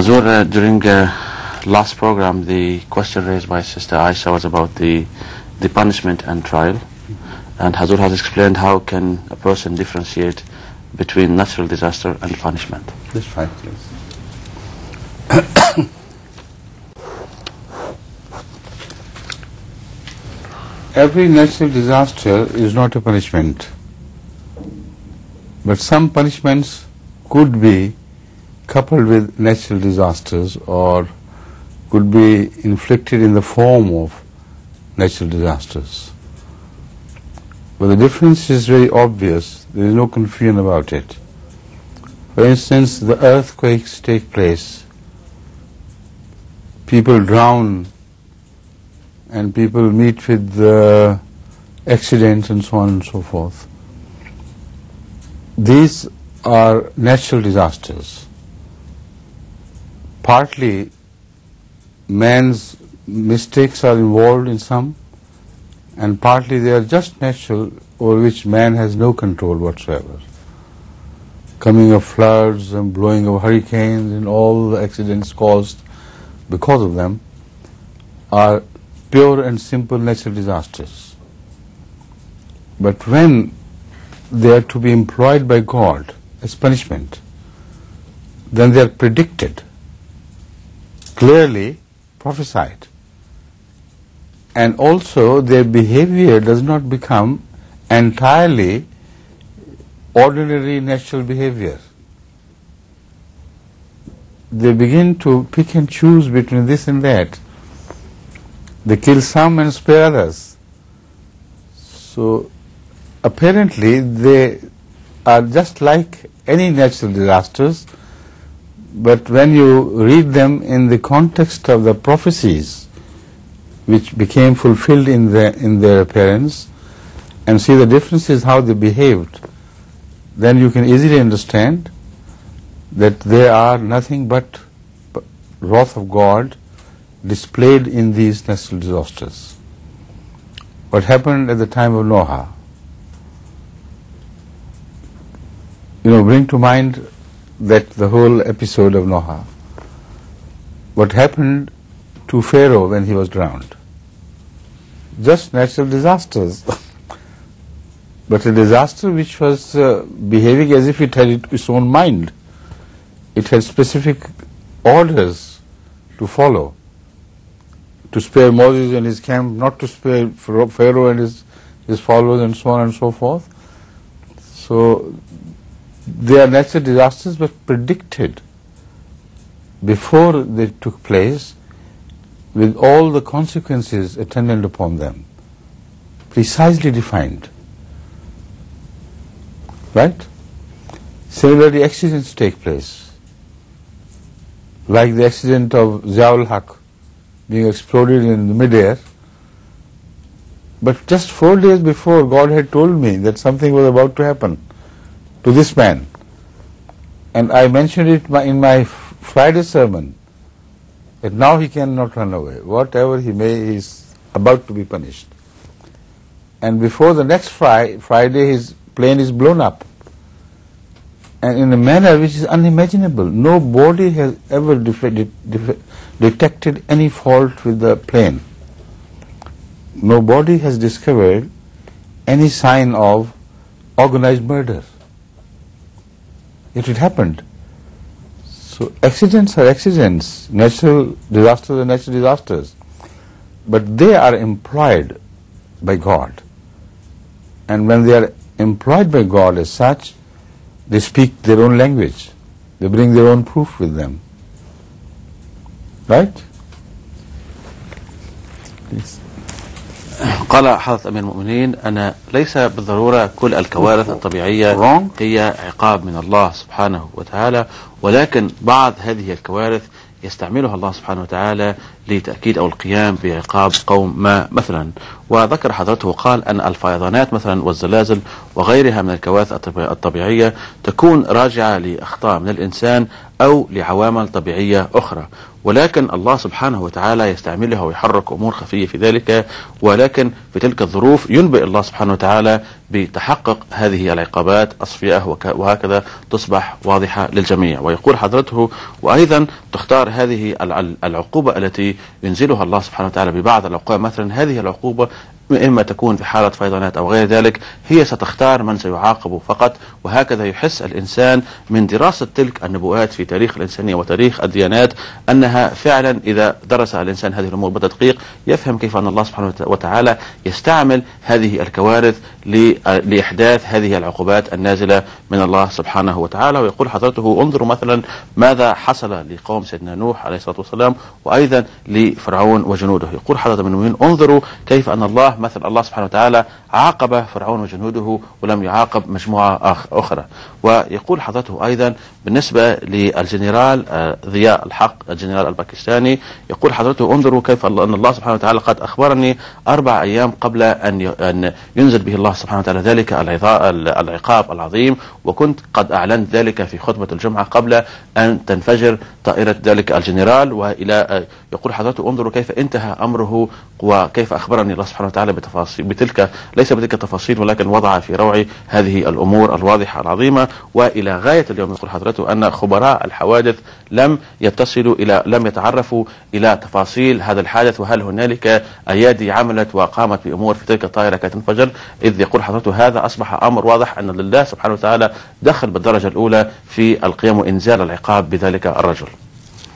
Hazur, during last program, the question raised by Sister Aisha was about the punishment and trial. And Hazur has explained how can a person differentiate between natural disaster and punishment. That's fine, please. Every natural disaster is not a punishment, but some punishments could be coupled with natural disasters or could be inflicted in the form of natural disasters. But the difference is very obvious. There is no confusion about it. For instance, the earthquakes take place, people drown, and people meet with accidents and so on and so forth. These are natural disasters. Partly man's mistakes are involved in some, and partly they are just natural, over which man has no control whatsoever. Coming of floods and blowing of hurricanes and all the accidents caused because of them are pure and simple natural disasters. But when they are to be employed by God as punishment, then they are predicted, clearly prophesied. And also their behavior does not become entirely ordinary natural behavior. They begin to pick and choose between this and that. They kill some and spare others. So apparently they are just like any natural disasters, but when you read them in the context of the prophecies which became fulfilled in their appearance, and see the differences how they behaved, then you can easily understand that they are nothing but wrath of God displayed in these natural disasters. What happened at the time of Noah? Bring to mind that the whole episode of Noah. What happened to Pharaoh when he was drowned? Just natural disasters. But a disaster which was behaving as if it had its own mind. It had specific orders to follow. To spare Moses and his camp, not to spare Pharaoh and his followers, and so on and so forth. So they are natural disasters, but predicted before they took place, with all the consequences attendant upon them, precisely defined. Right? Similarly, accidents take place, like the accident of Ziaul Haq being exploded in the mid-air. But just 4 days before, God had told me that something was about to happen to this man. And I mentioned it in my Friday sermon, that now he cannot run away. Whatever he may, he is about to be punished. And before the next Friday, his plane is blown up. And in a manner which is unimaginable. Nobody has ever detected any fault with the plane. Nobody has discovered any sign of organized murder. Yet it happened. So accidents are accidents, natural disasters are natural disasters. But they are employed by God. And when they are employed by God as such, they speak their own language. They bring their own proof with them. Right? Please. قال حضرة أمير المؤمنين أن ليس بالضرورة كل الكوارث الطبيعية هي عقاب من الله سبحانه وتعالى، ولكن بعض هذه الكوارث يستعملها الله سبحانه وتعالى لتأكيد أو القيام بعقاب قوم ما مثلا. وذكر حضرته قال أن الفيضانات مثلا والزلازل وغيرها من الكوارث الطبيعية تكون راجعة لأخطاء من الإنسان أو لعوامل طبيعية أخرى، ولكن الله سبحانه وتعالى يستعملها ويحرك أمور خفية في ذلك، ولكن في تلك الظروف ينبئ الله سبحانه وتعالى بتحقق هذه العقابات أصفياء، وهكذا تصبح واضحة للجميع. ويقول حضرته وأيضا تختار هذه العقوبة التي ينزلها الله سبحانه وتعالى ببعض العقوبة، مثلا هذه العقوبة إما تكون في حالة فيضانات أو غير ذلك، هي ستختار من سيعاقب فقط. وهكذا يحس الإنسان من دراسة تلك النبوءات في تاريخ الإنسانية وتاريخ الديانات أنها فعلا إذا درس الإنسان هذه الأمور بتدقيق يفهم كيف أن الله سبحانه وتعالى يستعمل هذه الكوارث لإحداث هذه العقوبات النازلة من الله سبحانه وتعالى. ويقول حضرته انظروا مثلا ماذا حصل لقوم سيدنا نوح عليه الصلاة والسلام وأيضا لفرعون وجنوده. يقول حضرة من المؤمنين انظروا كيف أن الله سبحانه وتعالى عاقب فرعون وجنوده ولم يعاقب مجموعة أخرى. ويقول حضرته أيضا بالنسبة للجنرال ضياء الحق الجنرال الباكستاني، يقول حضرته انظروا كيف أن الله سبحانه وتعالى قد أخبرني 4 أيام قبل أن ينزل به الله سبحانه وتعالى ذلك العقاب العظيم، وكنت قد أعلنت ذلك في خطبة الجمعة قبل أن تنفجر طائرة ذلك الجنرال. وإلى يقول حضرته انظروا كيف انتهى أمره وكيف أخبرني الله سبحانه وتعالى بتفاصيل ليس بتلك التفاصيل، ولكن وضع في روعي هذه الأمور الواضحة العظيمة. وإلى غاية اليوم يقول حضرته أن خبراء الحوادث لم يتعرفوا إلى تفاصيل هذا الحادث، وهل هنالك أيادي عملت وقامت بأمور في تلك الطائرة كي تنفجر، إذ يقول حضرته هذا أصبح أمر واضح أن الله سبحانه وتعالى دخل بالدرجة الأولى في القيام وإنزال العقاب بذلك الرجل.